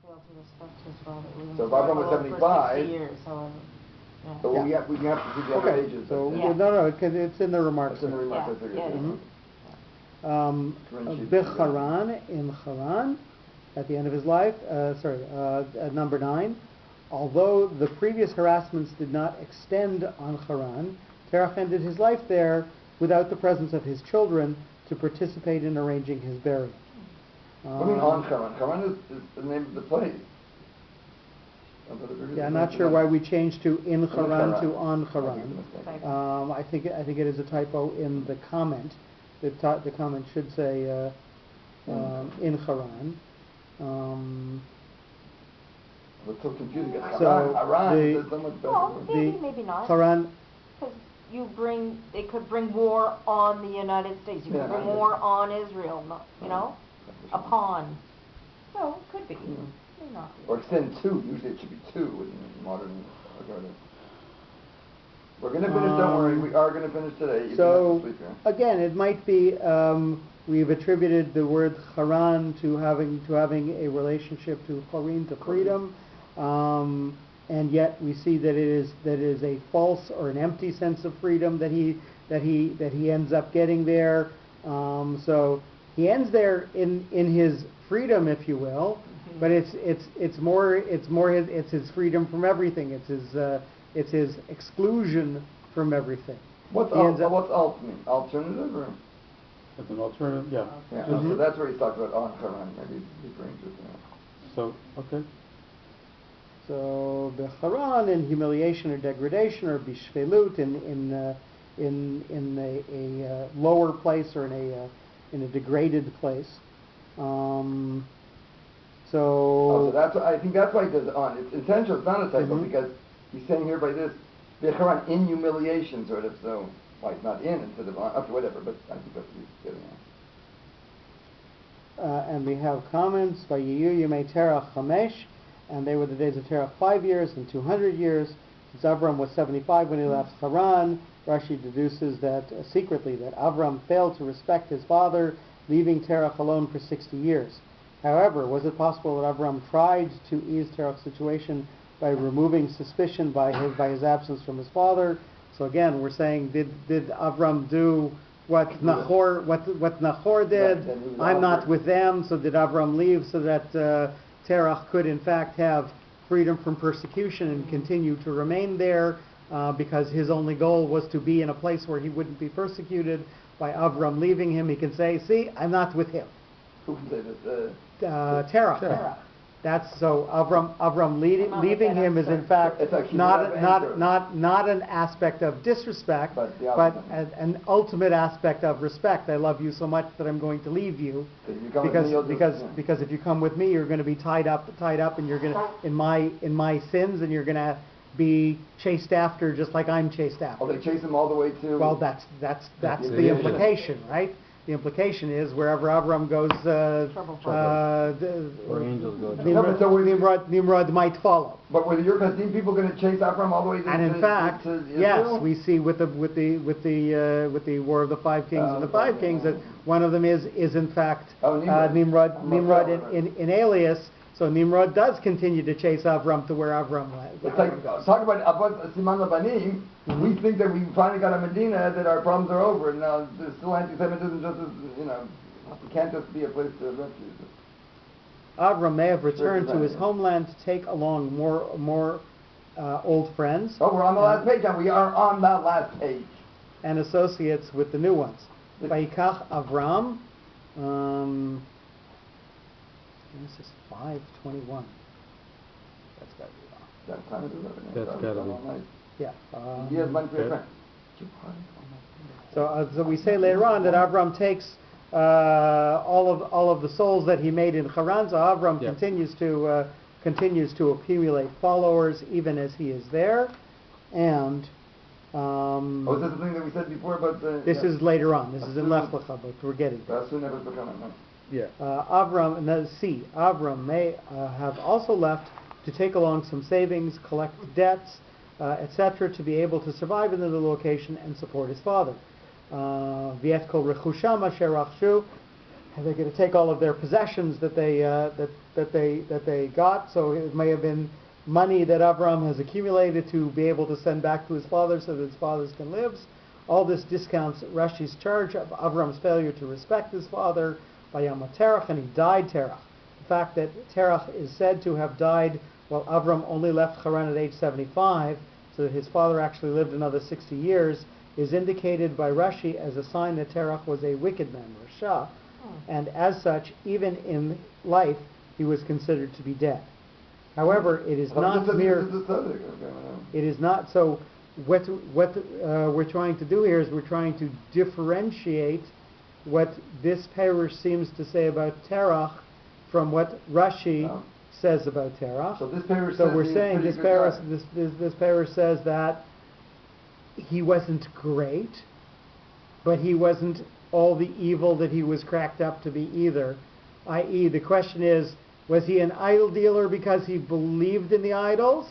failed to respect his father. So if Avram was 75, 60 years, however. Yeah. So we have to see the other ages. So yeah. No, it's in the remarks. It's in the remarks. B'Charan, in Haran, at the end of his life, at number 9, although the previous harassments did not extend on Haran, Terach ended his life there without the presence of his children to participate in arranging his burial. What do you mean on Haran? Haran is the name of the place. Yeah, I'm not sure why we changed to in Haran to on Haran. I think it is a typo in the comment. The comment should say in Haran. It's so confusing. So maybe not. Haran. Because it could bring war on the United States. You could bring war on Israel. Upon. So it could be. Maybe not. Or extend to. Usually it should be to in modern. We're going to finish. Don't worry. We are going to finish today. So again, it might be we've attributed the word Haran to having a relationship to Chorin, to freedom, and yet we see that it is a false or an empty sense of freedom that he ends up getting there. So he ends there in his freedom, if you will, but it's his freedom from everything. It's his exclusion from everything. What's alt mean? Alternative or? It's an alternative, yeah. So that's where he's talking about on Haran. Maybe he brings it. So okay. So b'Haran, in humiliation or degradation, or b'shvelut, in a lower place or in a degraded place. So that's I think that's why he does it on. It's intentional. It's not a typo because he's saying here by this b'Haran in humiliation, sort of. So why not in instead of on? Okay, whatever. But I think that's what he's getting at. And we have comments by Yehu Yemei Terach Chamesh, and they were the days of Terach 5 years and 200 years. Since Avram was 75 when he left Haran, Rashi deduces that secretly that Avram failed to respect his father, leaving Terach alone for 60 years. However, was it possible that Avram tried to ease Terach's situation by removing suspicion by his absence from his father? So again, we're saying, did Avram do what Nahor did? I'm not with them. So did Avram leave so that Terach could in fact have freedom from persecution and continue to remain there because his only goal was to be in a place where he wouldn't be persecuted? By Avram leaving him, he can say, "See, I'm not with him." Who can say that? Terach. That's so. Avram leaving him is in fact not an aspect of disrespect, but an ultimate aspect of respect. I love you so much that I'm going to leave you because if you come with me, you're going to be tied up, and you're going to in my sins, and you're going to be chased after just like I'm chased after. Oh, they chase him all the way to. Well, that's the implication, right? The implication is wherever Avram goes, Nimrod might follow. But were your Chassidim people going to chase Avram all the way to? And in fact, yes, we see with the War of the Five Kings and the Five Kings that one of them is in fact Nimrod in alias. So Nimrod does continue to chase Avram to where Avram went. It's like talk about Siman Labanim. We think that we finally got a Medina, that our problems are over. And now there's still anti-Semitism, just as it can't just be a place to refuge. Avram may have returned to his homeland to take along more old friends. Oh, we're on the last page, and we are on that last page. And associates with the new ones. Vayikach Avram. This is 5:21. That's got to be wrong. That time is 11. That's got to be. Yeah. So we say later on that Avram takes all of the souls that he made in Haran. So Avram continues to accumulate followers even as he is there, and. Is this the thing that we said before about the? This is later on. This is in Lech Lecha, but we're getting there. Yeah. Avram may have also left to take along some savings, collect debts, etc., to be able to survive in the location and support his father. V'et kol rechusham asher rachshu, they're going to take all of their possessions that they got. So it may have been money that Avram has accumulated to be able to send back to his father so that his father can live. All this discounts Rashi's charge of Avram's failure to respect his father by Yom Terach, and he died Terach. The fact that Terach is said to have died while Avram only left Haran at age 75, so that his father actually lived another 60 years, is indicated by Rashi as a sign that Terach was a wicked man, Rasha, and as such, even in life, he was considered to be dead. However, it is not mere. It is not so. What we're trying to do here is we're trying to differentiate what this Perush seems to say about Terach from what Rashi says about Terach. So this Perush So we're saying this Perush says that he wasn't great, but he wasn't all the evil that he was cracked up to be either. I.e., the question is, was he an idol dealer because he believed in the idols,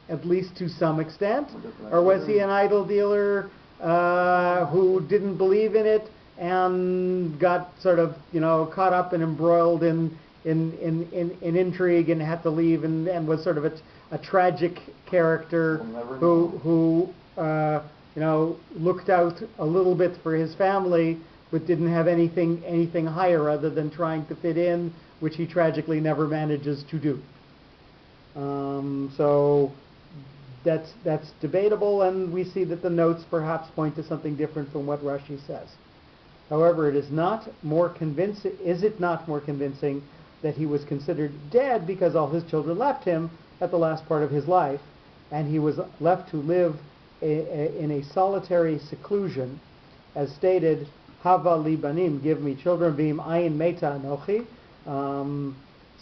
at least to some extent? Or was he an idol dealer who didn't believe in it and got sort of, caught up and embroiled in intrigue and had to leave and was sort of a tragic character who looked out a little bit for his family but didn't have anything higher other than trying to fit in, which he tragically never manages to do. So that's debatable, and we see that the notes perhaps point to something different from what Rashi says. However, is it not more convincing that he was considered dead because all his children left him at the last part of his life, and he was left to live in a solitary seclusion, as stated, Hava libanim, give me children, v'im ayin meta anochi.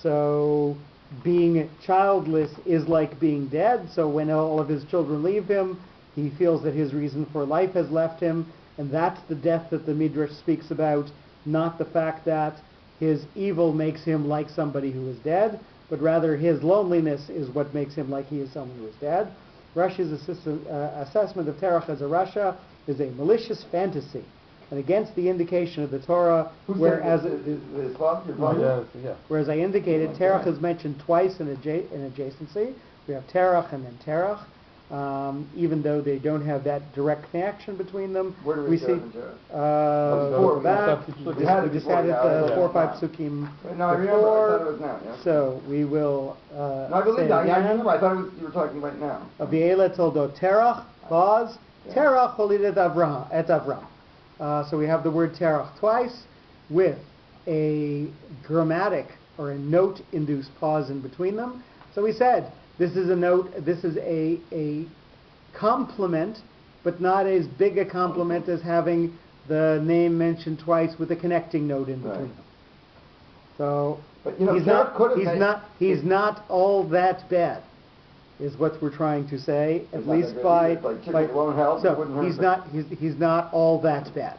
So being childless is like being dead. So when all of his children leave him, he feels that his reason for life has left him, and that's the death that the Midrash speaks about, not the fact that his evil makes him like somebody who is dead, but rather his loneliness is what makes him like he is someone who is dead. Rashi's assessment of Terach as a Rasha is a malicious fantasy, and against the indication of the Torah, whereas I indicated, Terach is mentioned twice in adjacency. We have Terach and then Terach, even though they don't have that direct connection between them. Where do we see back. We just had it 4 or 5 psukim No, I remember. I thought it was now. Yeah. So we will. No, I believe that. I remember. I thought you were talking right now. Aviela toldo Terach, pause. Terach holidet Avram. So we have the word Terach twice with a grammatic or a note-induced pause in between them. So we said this is a note. This is a compliment, but not as big a compliment as having the name mentioned twice with a connecting note in between them. So but, he's not all that bad, is what we're trying to say. At least by so he's not all that bad.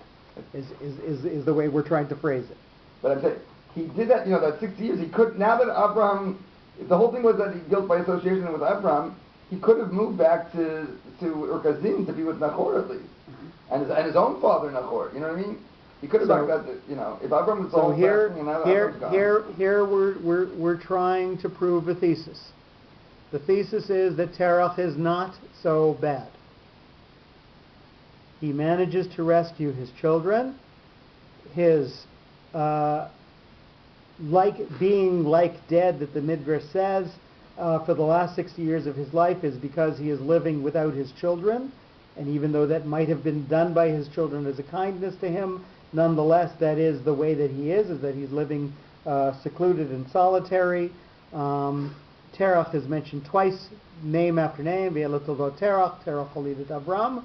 Is the way we're trying to phrase it. But I'm saying he did that. That 60 years he could. Now that Abraham, if the whole thing was that he guilt by association with Abraham, he could have moved back to Urkazim to be with Nachor at least, and his own father Nachor. You know what I mean? He could have backed that. If Abraham was all here we're trying to prove a thesis. The thesis is that Terach is not so bad. He manages to rescue his children. His being like dead that the Midrash says for the last 60 years of his life is because he is living without his children. And even though that might have been done by his children as a kindness to him, nonetheless that is the way that he is that he's living secluded and solitary. Terach is mentioned twice, name after name. Terach holidet Avram.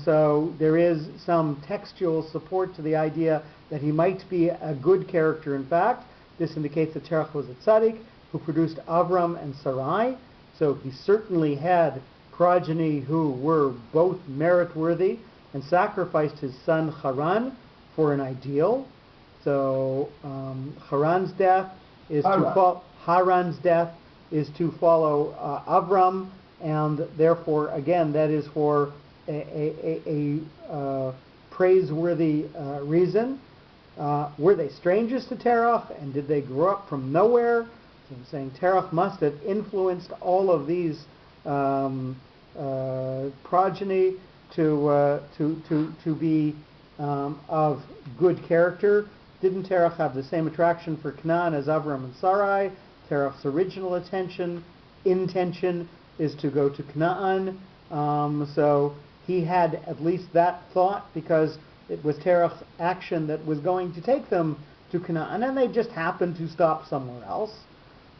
So there is some textual support to the idea that he might be a good character. In fact, this indicates that Terach was a tzaddik who produced Avram and Sarai. So he certainly had progeny who were both merit-worthy and sacrificed his son Haran for an ideal. So Haran's death is to follow Avram, and therefore, again, that is for a praiseworthy reason. Were they strangers to Terach, and did they grow up from nowhere? So I'm saying Terach must have influenced all of these progeny to be of good character. Didn't Terach have the same attraction for Canaan as Avram and Sarai? Terach's original intention is to go to Canaan. So he had at least that thought, because it was Terach's action that was going to take them to Canaan, and they just happened to stop somewhere else.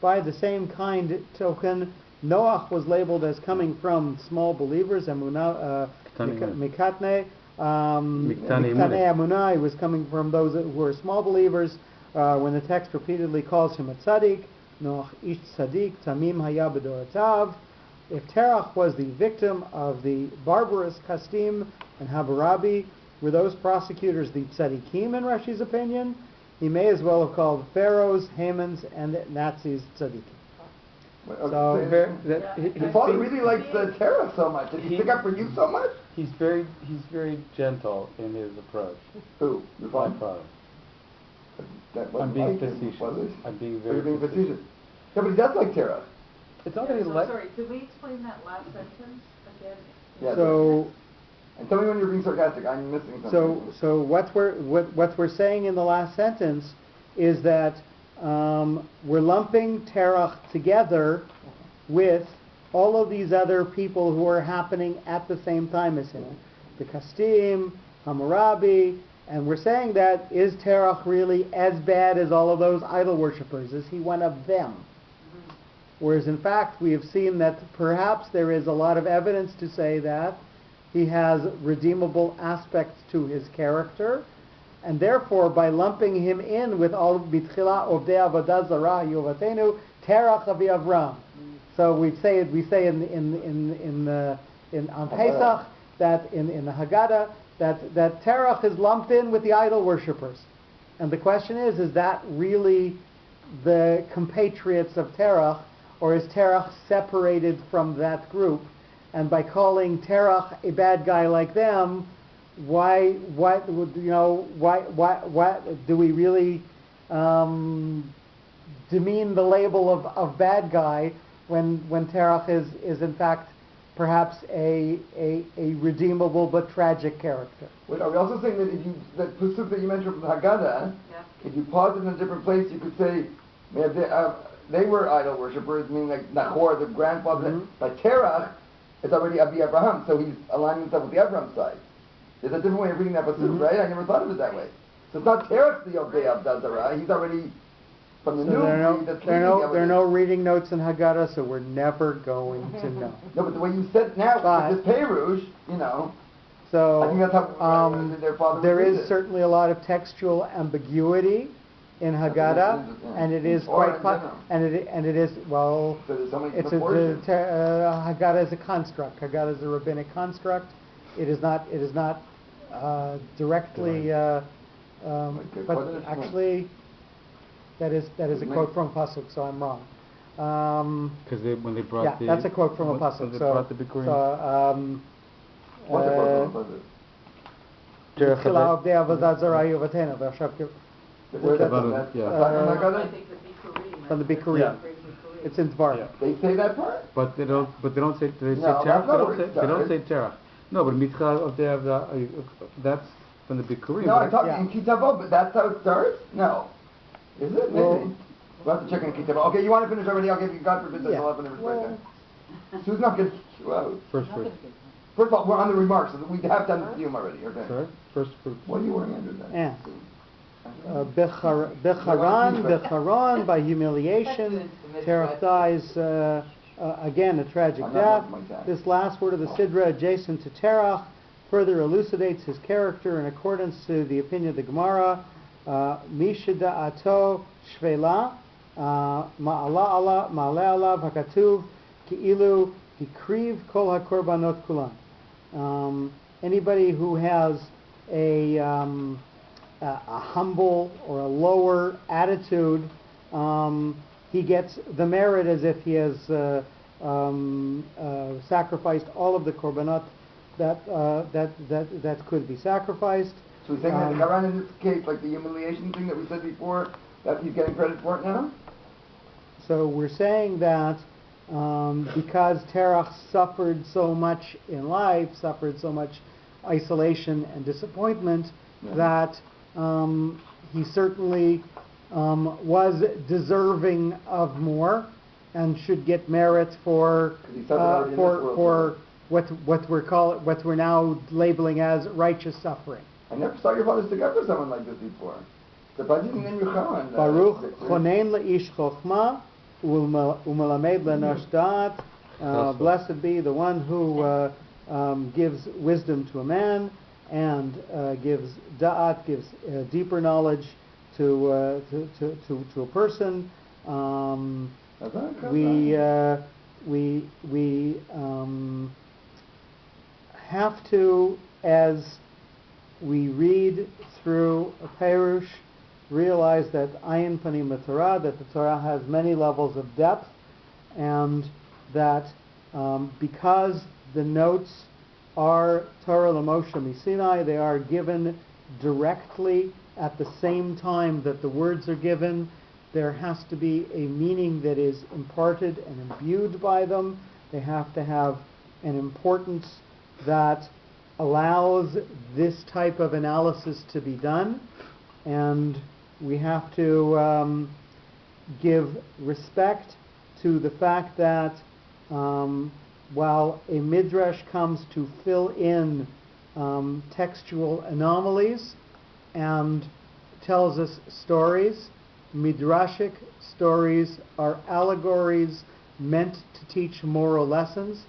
By the same kind token, Noach was labeled as coming from small believers, Emunah, Mikatne, Miktane Emunah. He was coming from those who were small believers. When the text repeatedly calls him a tzaddik, Noach ish tzaddik, tamim haya b'doratav. If Terach was the victim of the barbarous Kastim and Hammurabi, were those prosecutors the tzaddikim in Rashi's opinion? He may as well have called pharaohs, Hamans, and the Nazis tzaddikim. So his father really likes Terach so much. Did he stick up for you so much? He's very gentle in his approach. Who? Your My father. I'm being facetious. I'm being very facetious. Yeah, but he does like Terach. It's not that he likes. Sorry, could we explain that last sentence again? Yeah, so. And tell me when you're being sarcastic. I'm missing something. So what we're saying in the last sentence is that we're lumping Terach together with all of these other people who are happening at the same time as him, the Kastim, Hammurabi, and we're saying that is Terach really as bad as all of those idol worshippers? Is he one of them? Whereas in fact we have seen that perhaps there is a lot of evidence to say that he has redeemable aspects to his character, and therefore by lumping him in with all Bitchila Ovdei Avodah Zarah Yovatenu Terach Avi Avram. So we say on Pesach that in the Haggadah that Terach is lumped in with the idol worshippers, and the question is that really the compatriots of Terach, or is Terach separated from that group? And by calling Terach a bad guy like them, why do we really demean the label of bad guy when Terach is in fact perhaps a redeemable but tragic character? Wait, are we also saying that if you that pasuk that you mentioned from the Haggadah, if you pause it in a different place, you could say they were idol worshippers, meaning like Nahor, the grandfather, like Terach. It's already Abi Abraham, so he's aligning himself with the Abraham side. There's a different way of reading that pasuk, right? I never thought of it that way. So it's not Terach the Ovdei Avodah Zarah. He's already from the new breed. There are no reading notes in Haggadah, so we're never going to know. No, but the way you said it now, with this Perush, So I think that's how their father there would is read it. certainly a lot of textual ambiguity in Haggadah, and it is quite and it is well. So there's so many it's proportions. Haggadah is a construct. Haggadah is a rabbinic construct. It is not directly. But actually, that is a quote from a pasuk. So I'm wrong. Because when they brought the that's a quote from a pasuk. They brought the Bikurim. What's the quote from a pasuk? Where's that from? I think the Bikurim. From the Bikurim. Yeah. It's in Dvar. Yeah. They say that part? But they don't say. They say No, Terach. that's not where it They don't say starts. Terach. No, but Mitzchah of that's from the Bikurim. No, I'm talking in Kitavot, but that's how it starts? No. Is it? Maybe. We'll have to check in Kitavot. Okay, you want to finish already? I'll give you, God forbid, that's 11 minutes right there. Sue's not going to kick you out. First fruit. First of all, we're on the remarks, so we have done the fume already, okay? Sorry? First fruit. What are you wearing under that? Yeah. Becharon, by humiliation. Terach dies, again, a tragic death. This last word of the Sidra, adjacent to Terach, further elucidates his character in accordance to the opinion of the Gemara. Mishida ato shvela, ma'ala alav hakatuv, ki'ilu hikriv kol hakorbanot kulan. Anybody who has a humble or a lower attitude, he gets the merit as if he has sacrificed all of the korbanot that could be sacrificed. So he's saying that the Charan in this case, like the humiliation thing that we said before, that he's getting credit for it now? So we're saying that because Terach suffered so much in life, suffered so much isolation and disappointment, that he certainly was deserving of more and should get merit for what we're now labeling as righteous suffering. I never saw your father stick up for someone like this before. Baruch chonein leish chokhmah umelamed lenosh da'at. Blessed be the one who gives wisdom to a man and gives da'at, gives deeper knowledge to a person. We have to, as we read through a Perush, realize that Ayin Panim LaTorah, that the Torah has many levels of depth, and that because the notes are Torah L'Moshe Misinai, they are given directly at the same time that the words are given. There has to be a meaning that is imparted and imbued by them. They have to have an importance that allows this type of analysis to be done, and we have to give respect to the fact that while a midrash comes to fill in textual anomalies and tells us stories, midrashic stories are allegories meant to teach moral lessons.